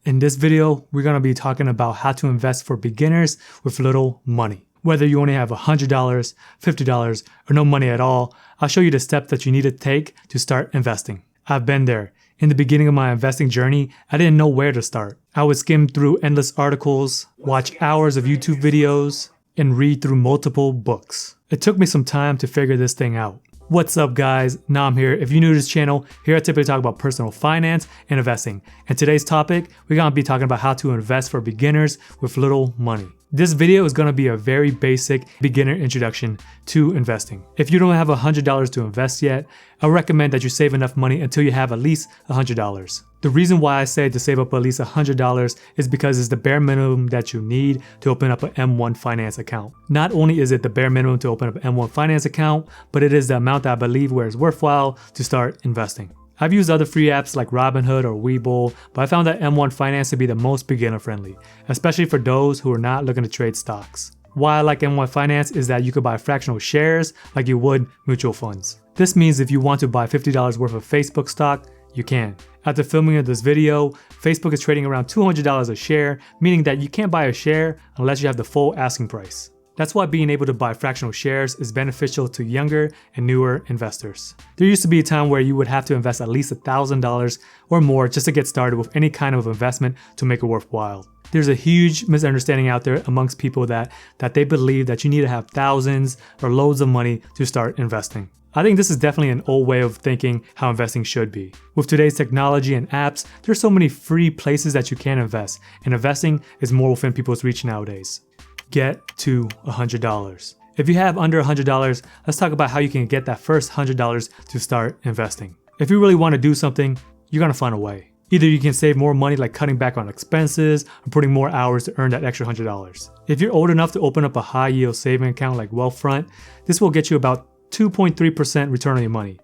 In this video, we're going to be talking about how to invest for beginners with little money. Whether you only have $100, $50, or no money at all, I'll show you the steps that you need to take to start investing. I've been there. In the beginning of my investing journey, I didn't know where to start. I would skim through endless articles, watch hours of YouTube videos, and read through multiple books. It took me some time to figure this thing out. What's up guys, Nam here. If you're new to this channel, here I typically talk about personal finance and investing. And today's topic, we're going to be talking about how to invest for beginners with little money. This video is going to be a very basic beginner introduction to investing. If you don't have $100 to invest yet, I recommend that you save enough money until you have at least $100. The reason why I say to save up at least $100 is because it's the bare minimum that you need to open up an M1 Finance account. Not only is it the bare minimum to open up an M1 Finance account, but it is the amount that I believe where it's worthwhile to start investing. I've used other free apps like Robinhood or Webull, but I found that M1 Finance to be the most beginner friendly, especially for those who are not looking to trade stocks. Why I like M1 Finance is that you could buy fractional shares like you would mutual funds. This means if you want to buy $50 worth of Facebook stock, you can. After filming of this video, Facebook is trading around $200 a share, meaning that you can't buy a share unless you have the full asking price. That's why being able to buy fractional shares is beneficial to younger and newer investors. There used to be a time where you would have to invest at least $1,000 or more just to get started with any kind of investment to make it worthwhile. There's a huge misunderstanding out there amongst people that they believe that you need to have thousands or loads of money to start investing. I think this is definitely an old way of thinking how investing should be. With today's technology and apps, there's so many free places that you can invest, and investing is more within people's reach nowadays. Get to $100. If you have under $100, let's talk about how you can get that first $100 to start investing. If you really want to do something, you're going to find a way. Either you can save more money like cutting back on expenses or putting more hours to earn that extra $100. If you're old enough to open up a high yield saving account like Wealthfront, this will get you about 2.3% return on your money.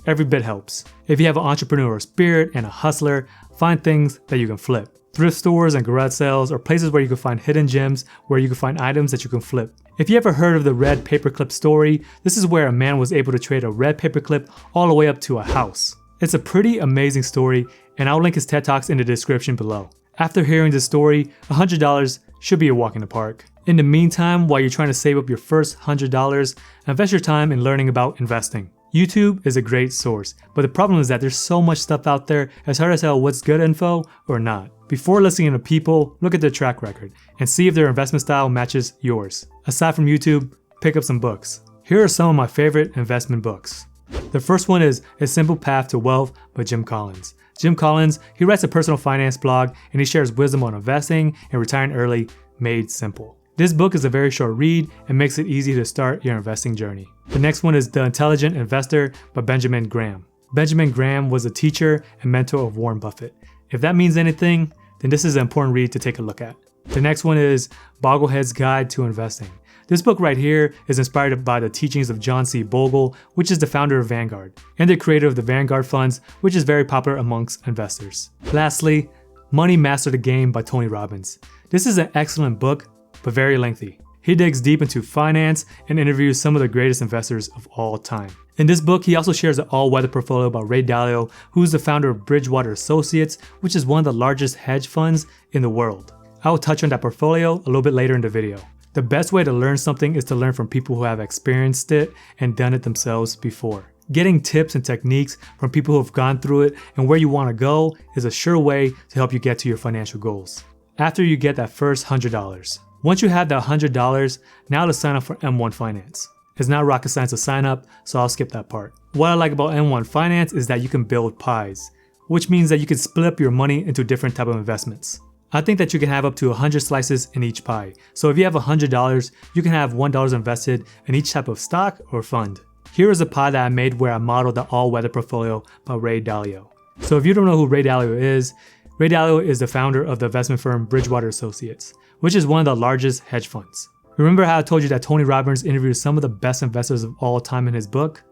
Every bit helps. If you have an entrepreneurial spirit and a hustler, find things that you can flip. Thrift stores and garage sales are places where you can find hidden gems, where you can find items that you can flip. If you ever heard of the red paperclip story, this is where a man was able to trade a red paperclip all the way up to a house. It's a pretty amazing story, and I'll link his TED Talks in the description below. After hearing this story, $100 should be a walk in the park. In the meantime, while you're trying to save up your first $100, invest your time in learning about investing. YouTube is a great source, but the problem is that there's so much stuff out there, it's hard to tell what's good info or not. Before listening to people, look at their track record and see if their investment style matches yours. Aside from YouTube, pick up some books. Here are some of my favorite investment books. The first one is A Simple Path to Wealth by Jim Collins. Jim Collins, he writes a personal finance blog and he shares wisdom on investing and retiring early made simple. This book is a very short read and makes it easy to start your investing journey. The next one is The Intelligent Investor by Benjamin Graham. Benjamin Graham was a teacher and mentor of Warren Buffett. If that means anything, then this is an important read to take a look at. The next one is Boglehead's Guide to Investing. This book right here is inspired by the teachings of John C. Bogle, which is the founder of Vanguard, and the creator of the Vanguard funds, which is very popular amongst investors. Lastly, Money Master the Game by Tony Robbins. This is an excellent book, but very lengthy. He digs deep into finance and interviews some of the greatest investors of all time. In this book, he also shares an all-weather portfolio about Ray Dalio, who's the founder of Bridgewater Associates, which is one of the largest hedge funds in the world. I will touch on that portfolio a little bit later in the video. The best way to learn something is to learn from people who have experienced it and done it themselves before. Getting tips and techniques from people who have gone through it and where you want to go is a sure way to help you get to your financial goals. After you get that first $100. Once you have that $100, now to sign up for M1 Finance. It's not rocket science to sign up, so I'll skip that part. What I like about M1 Finance is that you can build pies, which means that you can split up your money into different type of investments. I think that you can have up to 100 slices in each pie. So if you have $100, you can have $1 invested in each type of stock or fund. Here is a pie that I made where I modeled the all-weather portfolio by Ray Dalio. So if you don't know who Ray Dalio is the founder of the investment firm Bridgewater Associates, which is one of the largest hedge funds. Remember how I told you that Tony Robbins interviewed some of the best investors of all time in his book?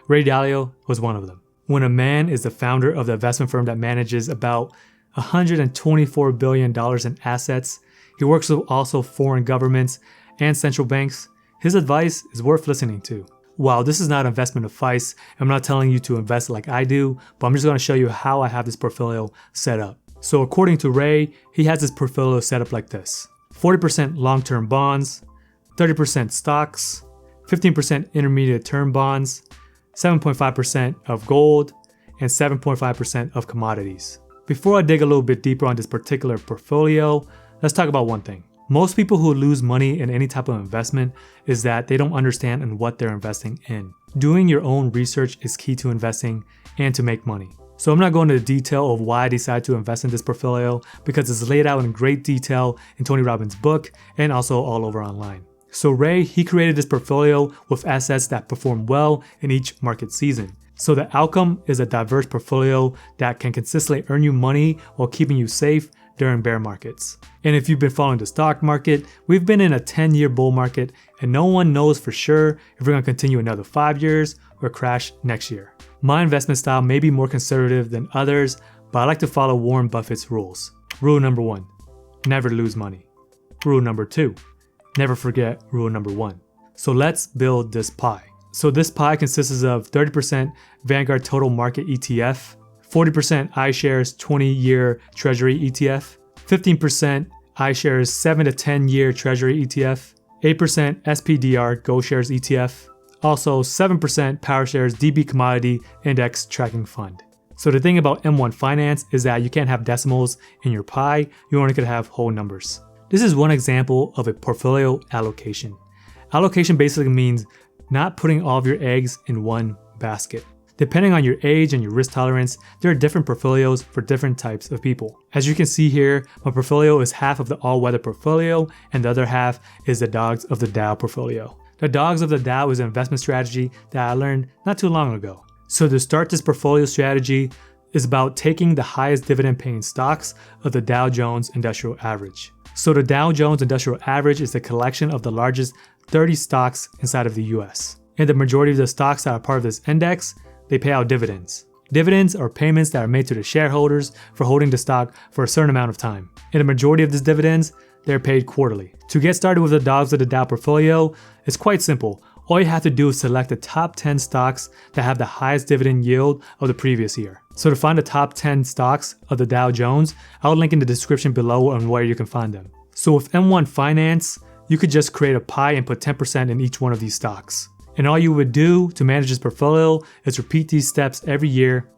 Ray Dalio was one of them. When a man is the founder of the investment firm that manages about $124 billion in assets, he works with also foreign governments and central banks, his advice is worth listening to. While this is not investment advice, I'm not telling you to invest like I do, but I'm just going to show you how I have this portfolio set up. So according to Ray, he has his portfolio set up like this: 40% long-term bonds, 30% stocks, 15% intermediate term bonds, 7.5% of gold, and 7.5% of commodities. Before I dig a little bit deeper on this particular portfolio, let's talk about one thing. Most people who lose money in any type of investment is that they don't understand in what they're investing in. Doing your own research is key to investing and to make money. So I'm not going into detail of why I decided to invest in this portfolio because it's laid out in great detail in Tony Robbins' book and also all over online. So Ray, he created this portfolio with assets that perform well in each market season. So the outcome is a diverse portfolio that can consistently earn you money while keeping you safe during bear markets. And if you've been following the stock market, we've been in a 10-year bull market and no one knows for sure if we're going to continue another 5 years or crash next year. My investment style may be more conservative than others, but I like to follow Warren Buffett's rules. Rule number 1, never lose money. Rule number 2, never forget rule number 1. So let's build this pie. So this pie consists of 30% Vanguard Total Market ETF, 40% iShares 20-year Treasury ETF, 15% iShares 7 to 10-year Treasury ETF, 8% SPDR Go Shares ETF, also 7% PowerShares DB Commodity Index Tracking Fund. So the thing about M1 Finance is that you can't have decimals in your pie, you only could have whole numbers. This is one example of a portfolio allocation. Allocation basically means not putting all of your eggs in one basket. Depending on your age and your risk tolerance, there are different portfolios for different types of people. As you can see here, my portfolio is half of the all-weather portfolio and the other half is the Dogs of the Dow portfolio. The Dogs of the Dow is an investment strategy that I learned not too long ago. So to start this portfolio strategy is about taking the highest dividend paying stocks of the Dow Jones Industrial Average. So the Dow Jones Industrial Average is a collection of the largest 30 stocks inside of the US. And the majority of the stocks that are part of this index, they pay out dividends. Dividends are payments that are made to the shareholders for holding the stock for a certain amount of time. And the majority of these dividends, they're paid quarterly. To get started with the Dogs of the Dow portfolio, it's quite simple. All you have to do is select the top 10 stocks that have the highest dividend yield of the previous year. So to find the top 10 stocks of the Dow Jones, I'll link in the description below on where you can find them. So with M1 Finance, you could just create a pie and put 10% in each one of these stocks. And all you would do to manage this portfolio is repeat these steps every year,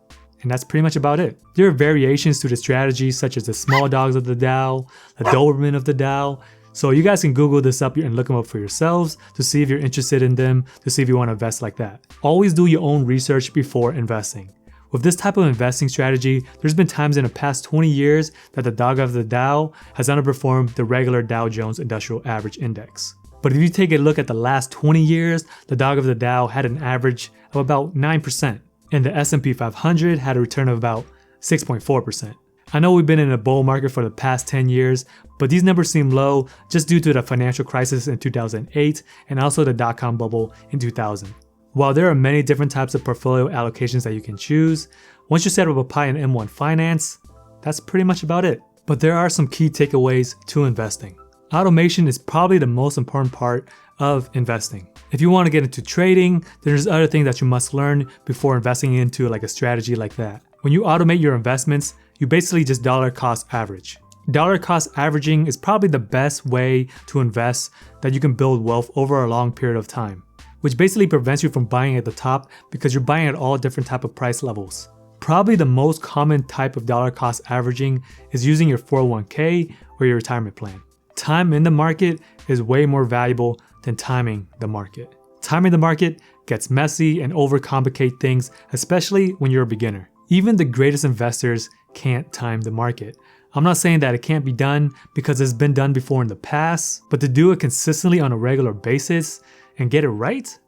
and that's pretty much about it. There are variations to the strategy such as the Small Dogs of the Dow, the Doberman of the Dow, so you guys can Google this up and look them up for yourselves to see if you're interested in them, to see if you want to invest like that. Always do your own research before investing. With this type of investing strategy, there's been times in the past 20 years that the Dog of the Dow has underperformed the regular Dow Jones Industrial Average Index. But if you take a look at the last 20 years, the Dog of the Dow had an average of about 9%, and the S&P 500 had a return of about 6.4%. I know we've been in a bull market for the past 10 years, but these numbers seem low just due to the financial crisis in 2008 and also the dot-com bubble in 2000. While there are many different types of portfolio allocations that you can choose, once you set up a pie in M1 Finance, that's pretty much about it. But there are some key takeaways to investing. Automation is probably the most important part of investing. If you want to get into trading, there's other things that you must learn before investing into like a strategy like that. When you automate your investments, you basically just dollar cost average. Dollar cost averaging is probably the best way to invest that you can build wealth over a long period of time, which basically prevents you from buying at the top because you're buying at all different type of price levels. Probably the most common type of dollar cost averaging is using your 401k or your retirement plan. Time in the market is way more valuable than timing the market. Timing the market gets messy and overcomplicate things, especially when you're a beginner. Even the greatest investors can't time the market. I'm not saying that it can't be done because it's been done before in the past, but to do it consistently on a regular basis and get it right,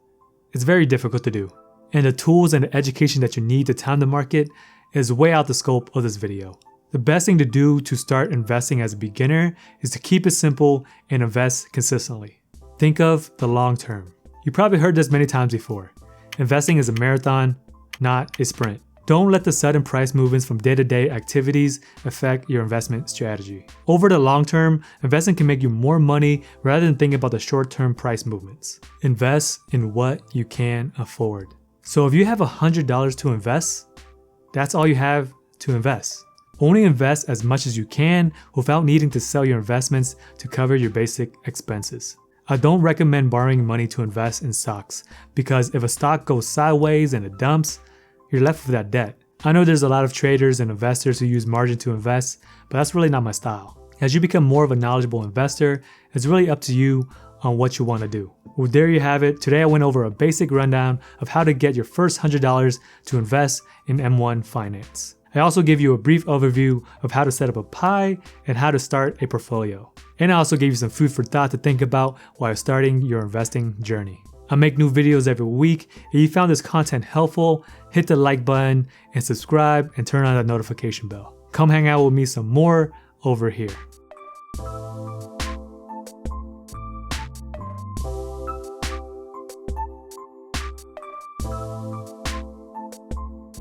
it's very difficult to do. And the tools and the education that you need to time the market is way out the scope of this video. The best thing to do to start investing as a beginner is to keep it simple and invest consistently. Think of the long term. You probably heard this many times before. Investing is a marathon, not a sprint. Don't let the sudden price movements from day-to-day activities affect your investment strategy. Over the long term, investing can make you more money rather than thinking about the short-term price movements. Invest in what you can afford. So if you have $100 to invest, that's all you have to invest. Only invest as much as you can without needing to sell your investments to cover your basic expenses. I don't recommend borrowing money to invest in stocks because if a stock goes sideways and it dumps, you're left with that debt. I know there's a lot of traders and investors who use margin to invest, but that's really not my style. As you become more of a knowledgeable investor, it's really up to you on what you want to do. Well, there you have it. Today I went over a basic rundown of how to get your first $100 to invest in M1 Finance. I also give you a brief overview of how to set up a pie and how to start a portfolio. And I also gave you some food for thought to think about while starting your investing journey. I make new videos every week. If you found this content helpful, hit the like button and subscribe and turn on that notification bell. Come hang out with me some more over here.